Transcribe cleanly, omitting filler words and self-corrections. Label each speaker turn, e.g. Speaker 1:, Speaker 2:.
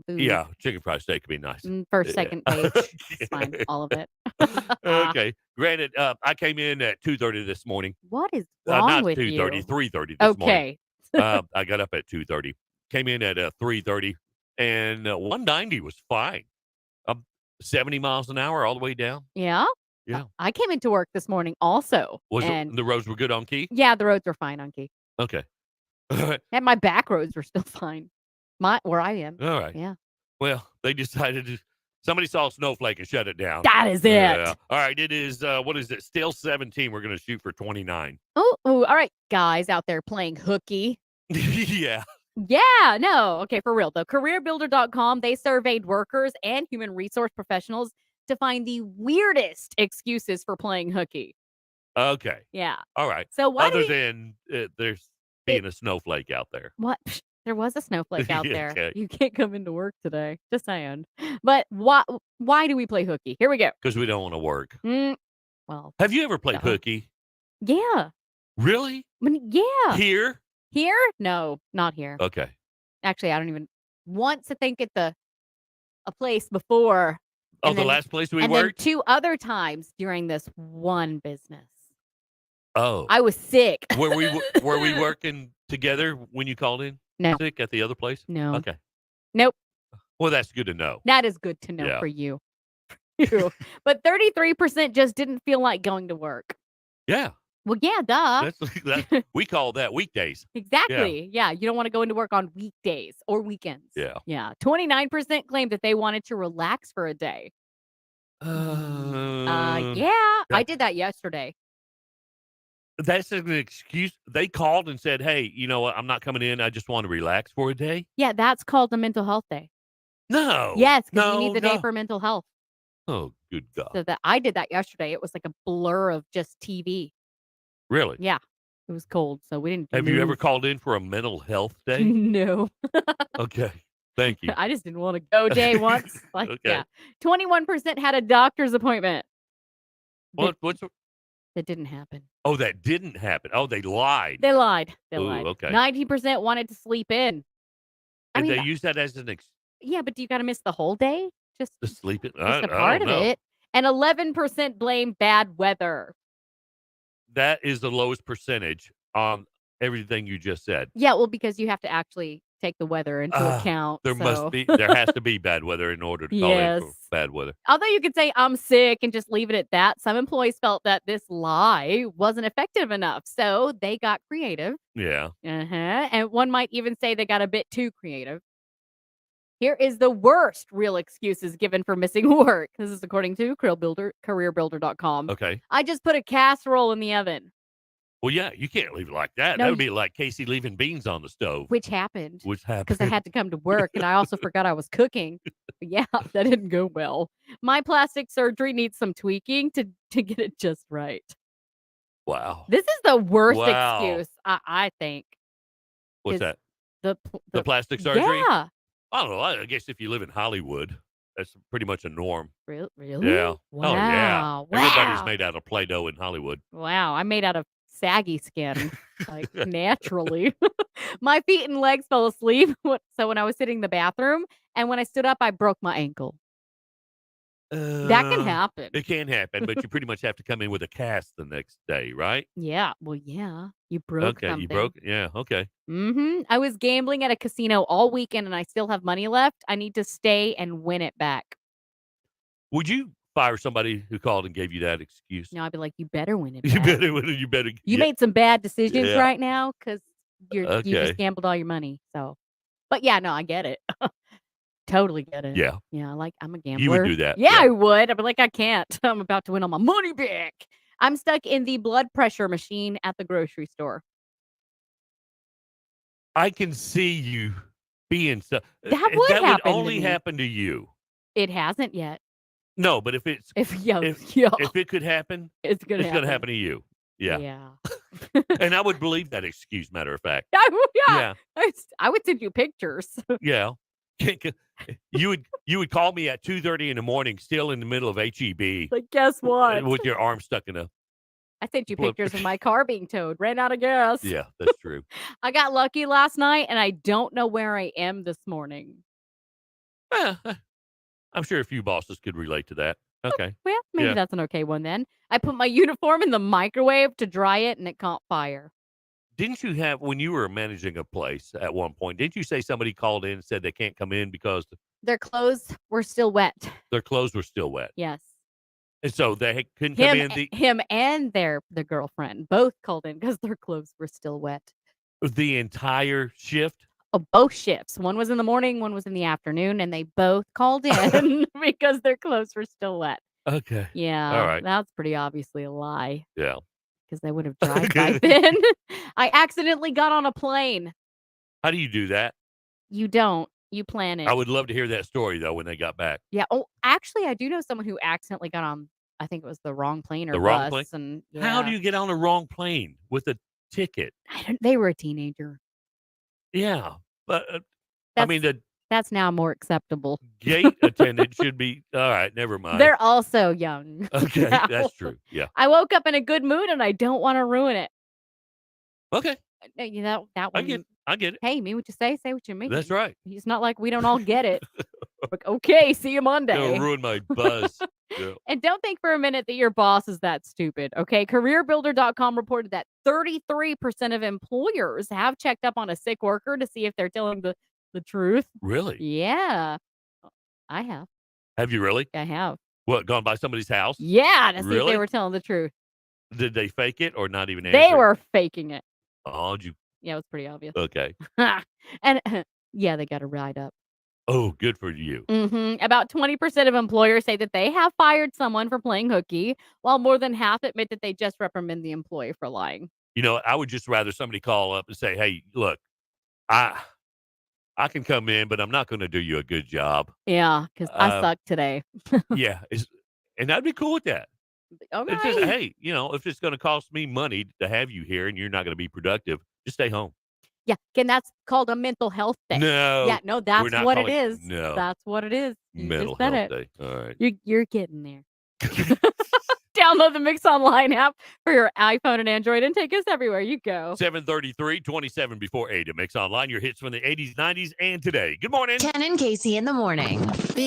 Speaker 1: food.
Speaker 2: Yeah, chicken fried steak would be nice.
Speaker 1: First,
Speaker 2: Yeah.
Speaker 1: second page. It's fine. All of it.
Speaker 2: Okay. Granted, I came in at 2:30 this morning.
Speaker 1: What is wrong
Speaker 2: Not
Speaker 1: with
Speaker 2: 2:30,
Speaker 1: you?
Speaker 2: 3:30 this morning.
Speaker 1: Okay.
Speaker 2: I got up at 2:30. Came in at 3:30, and 190 was fine. 70 miles an hour all the way down.
Speaker 1: Yeah.
Speaker 2: Yeah.
Speaker 1: I came into work this morning also,
Speaker 2: Was it
Speaker 1: and
Speaker 2: the roads were good on key?
Speaker 1: yeah, the roads were fine on key.
Speaker 2: Okay. All right.
Speaker 1: And my back roads were still fine. Where I am.
Speaker 2: All right.
Speaker 1: Yeah.
Speaker 2: Well, they decided to. Somebody saw a snowflake and shut it down.
Speaker 1: That is it.
Speaker 2: Yeah. All right. It is, what is it? Still 17. We're going to shoot for 29.
Speaker 1: Oh, all right, guys out there playing hooky.
Speaker 2: Yeah.
Speaker 1: Yeah, no. Okay, for real though. CareerBuilder.com, they surveyed workers and human resource professionals to find the weirdest excuses for playing hooky.
Speaker 2: Okay.
Speaker 1: Yeah.
Speaker 2: All right.
Speaker 1: So why
Speaker 2: Other than there's being a snowflake out there.
Speaker 1: what? There was a snowflake out there.
Speaker 2: Okay.
Speaker 1: You can't come into work today. Just saying. But why do we play hooky? Here we go.
Speaker 2: Because we don't want to work.
Speaker 1: Well,
Speaker 2: Have you ever played
Speaker 1: duh.
Speaker 2: hooky?
Speaker 1: Yeah.
Speaker 2: Really?
Speaker 1: Yeah.
Speaker 2: Here?
Speaker 1: Here? No, not here.
Speaker 2: Okay.
Speaker 1: Actually, I don't even once I think at a place before.
Speaker 2: Oh, the last place we
Speaker 1: and
Speaker 2: worked?
Speaker 1: then 2 other times during this one business.
Speaker 2: Oh.
Speaker 1: I was sick.
Speaker 2: Were we working together when you called in?
Speaker 1: No.
Speaker 2: Sick at the other place?
Speaker 1: No.
Speaker 2: Okay.
Speaker 1: Nope.
Speaker 2: Well, that's good to know.
Speaker 1: That is good to know
Speaker 2: Yeah.
Speaker 1: for you. But 33% just didn't feel like going to work.
Speaker 2: Yeah.
Speaker 1: Well, yeah, duh.
Speaker 2: We call that weekdays.
Speaker 1: Exactly. Yeah. You don't want to go into work on weekdays or weekends.
Speaker 2: Yeah.
Speaker 1: Yeah. 29% claimed that they wanted to relax for a day. Yeah. I did that yesterday.
Speaker 2: That's an excuse. They called and said, hey, you know what? I'm not coming in. I just want to relax for a day.
Speaker 1: Yeah, that's called a mental health day.
Speaker 2: No.
Speaker 1: Yes, because
Speaker 2: no,
Speaker 1: you need the day
Speaker 2: no.
Speaker 1: for mental health.
Speaker 2: Oh, good God.
Speaker 1: So I did that yesterday. It was like a blur of just TV.
Speaker 2: Really?
Speaker 1: Yeah. It was cold, so we didn't
Speaker 2: Have you ever called in for a mental health day?
Speaker 1: No.
Speaker 2: Okay. Thank you.
Speaker 1: I just didn't want to go day once. Like,
Speaker 2: Okay.
Speaker 1: yeah. 21% had a doctor's appointment.
Speaker 2: What's
Speaker 1: That didn't happen.
Speaker 2: Oh, that didn't happen. Oh, they lied.
Speaker 1: They lied. They
Speaker 2: Ooh,
Speaker 1: lied.
Speaker 2: okay.
Speaker 1: 90% wanted to sleep in.
Speaker 2: And they use that as an
Speaker 1: yeah, but do you got to miss the whole day? Just
Speaker 2: to sleep in?
Speaker 1: just a part of it. And 11% blame bad weather.
Speaker 2: That is the lowest percentage on everything you just said.
Speaker 1: Yeah, well, because you have to actually take the weather into account.
Speaker 2: There has to be bad weather in order to call in for bad weather.
Speaker 1: Although you could say I'm sick and just leave it at that, some employees felt that this lie wasn't effective enough, so they got creative.
Speaker 2: Yeah.
Speaker 1: And one might even say they got a bit too creative. Here is the worst real excuses given for missing work. This is according to CareerBuilder.com.
Speaker 2: Okay.
Speaker 1: I just put a casserole in the oven.
Speaker 2: Well, yeah, you can't leave it like that.
Speaker 1: No,
Speaker 2: That would be like Casey leaving beans on the stove.
Speaker 1: Which happened.
Speaker 2: Which happened.
Speaker 1: Because I had to come to work, and I also forgot I was cooking. But yeah, that didn't go well. My plastic surgery needs some tweaking to get it just right.
Speaker 2: Wow.
Speaker 1: This is the worst excuse, I think.
Speaker 2: What's that?
Speaker 1: The
Speaker 2: plastic surgery?
Speaker 1: Yeah.
Speaker 2: I don't know. I guess if you live in Hollywood, that's pretty much a norm.
Speaker 1: Really?
Speaker 2: Yeah.
Speaker 1: Wow.
Speaker 2: Oh, yeah.
Speaker 1: Wow.
Speaker 2: Everybody's made out of Play-Doh in Hollywood.
Speaker 1: Wow. I'm made out of saggy skin, like naturally. My feet and legs fell asleep. So when I was sitting in the bathroom, and when I stood up, I broke my ankle. That can happen.
Speaker 2: It can happen, but you pretty much have to come in with a cast the next day, right?
Speaker 1: Yeah. Well, yeah. You broke something.
Speaker 2: You broke. Yeah. Okay.
Speaker 1: I was gambling at a casino all weekend and I still have money left. I need to stay and win it back.
Speaker 2: Would you fire somebody who called and gave you that excuse?
Speaker 1: No, I'd be like, you better win it back.
Speaker 2: You better.
Speaker 1: You made some bad decisions right now because you just gambled all your money. So, but yeah, no, I get it. Totally get it.
Speaker 2: Yeah.
Speaker 1: Yeah, I'm a gambler.
Speaker 2: You would do that.
Speaker 1: Yeah, I would. I'd be like, I can't. I'm about to win all my money back. I'm stuck in the blood pressure machine at the grocery store.
Speaker 2: I can see you being stuck.
Speaker 1: That would
Speaker 2: only happen to you.
Speaker 1: It hasn't yet.
Speaker 2: No, but if
Speaker 1: it
Speaker 2: could happen,
Speaker 1: it's gonna
Speaker 2: happen to you. Yeah.
Speaker 1: Yeah.
Speaker 2: And I would believe that excuse, matter of fact.
Speaker 1: Yeah. I would send you pictures.
Speaker 2: Yeah. You would call me at 2:30 in the morning, still in the middle of HEB.
Speaker 1: Like, guess what?
Speaker 2: With your arm stuck in a.
Speaker 1: I sent you pictures of my car being towed. Ran out of gas.
Speaker 2: Yeah, that's true.
Speaker 1: I got lucky last night, and I don't know where I am this morning.
Speaker 2: Well, I'm sure a few bosses could relate to that. Okay.
Speaker 1: Well, maybe
Speaker 2: Yeah.
Speaker 1: that's an okay one then. I put my uniform in the microwave to dry it and it caught fire.
Speaker 2: Didn't you have when you were managing a place at one point, didn't you say somebody called in and said they can't come in because
Speaker 1: Their clothes were still wet.
Speaker 2: their clothes were still wet?
Speaker 1: Yes.
Speaker 2: And so they couldn't come in
Speaker 1: Him and their girlfriend both called in because their clothes were still wet.
Speaker 2: the entire shift?
Speaker 1: Oh, both shifts. One was in the morning, one was in the afternoon, and they both called in because their clothes were still wet.
Speaker 2: Okay. All
Speaker 1: Yeah,
Speaker 2: right.
Speaker 1: that's pretty obviously a lie
Speaker 2: Yeah.
Speaker 1: because they would have dried by
Speaker 2: Okay.
Speaker 1: then. I accidentally got on a plane.
Speaker 2: How do you do that?
Speaker 1: You don't. You plan
Speaker 2: I
Speaker 1: it.
Speaker 2: would love to hear that story though when they got back.
Speaker 1: Yeah. Oh, actually, I do know someone who accidentally got on, I think it was the wrong plane or
Speaker 2: The wrong
Speaker 1: bus,
Speaker 2: plane?
Speaker 1: and
Speaker 2: How do
Speaker 1: yeah.
Speaker 2: you get on the wrong plane with a ticket?
Speaker 1: They were a teenager.
Speaker 2: Yeah. But I
Speaker 1: That's
Speaker 2: mean the
Speaker 1: that's now more acceptable.
Speaker 2: gate attendant should be all right, never mind.
Speaker 1: They're also young
Speaker 2: Okay,
Speaker 1: now.
Speaker 2: that's true. Yeah.
Speaker 1: I woke up in a good mood, and I don't wanna ruin it.
Speaker 2: Okay.
Speaker 1: You know, that one
Speaker 2: I get it.
Speaker 1: hey, mean what you say what you
Speaker 2: That's
Speaker 1: mean.
Speaker 2: right.
Speaker 1: It's not like we don't all get it. Like, "Okay, see you
Speaker 2: Gonna
Speaker 1: Monday."
Speaker 2: ruin my buzz. Yeah.
Speaker 1: And don't think for a minute that your boss is that stupid, okay? CareerBuilder.com reported that 33% of employers have checked up on a sick worker to see if they're telling the truth.
Speaker 2: Really?
Speaker 1: Yeah. I have.
Speaker 2: Have you really?
Speaker 1: I have.
Speaker 2: What, gone by somebody's house?
Speaker 1: Yeah, to see if they
Speaker 2: Really?
Speaker 1: were telling the truth.
Speaker 2: Did they fake it or not even
Speaker 1: They
Speaker 2: answer it?
Speaker 1: were faking it.
Speaker 2: Oh, did you
Speaker 1: Yeah, it was pretty obvious.
Speaker 2: okay.
Speaker 1: And yeah, they got a ride up.
Speaker 2: Oh, good for you.
Speaker 1: About 20% of employers say that they have fired someone for playing hooky, while more than half admit that they just reprimand the employee for lying.
Speaker 2: You know, I would just rather somebody call up and say, "Hey, look, I I can come in, but I'm not gonna do you a good job."
Speaker 1: Yeah, because I
Speaker 2: Uh,
Speaker 1: suck today.
Speaker 2: yeah, and I'd be cool with that. It's just,
Speaker 1: Okay.
Speaker 2: hey, if it's gonna cost me money to have you here and you're not gonna be productive, just stay home.
Speaker 1: Yeah, and that's called a mental health day. Yeah,
Speaker 2: No,
Speaker 1: no,
Speaker 2: we're
Speaker 1: that's
Speaker 2: not
Speaker 1: what it
Speaker 2: calling
Speaker 1: is.
Speaker 2: no,
Speaker 1: That's what it is. You just
Speaker 2: mental
Speaker 1: said
Speaker 2: health
Speaker 1: it.
Speaker 2: day. All right.
Speaker 1: You're getting there. Download the Mix Online app for your iPhone and Android and take us everywhere you go.
Speaker 2: 7:33, 27 before 8. It makes online your hits from the 80s, 90s, and today. Good morning.
Speaker 3: Ken and Casey in the morning.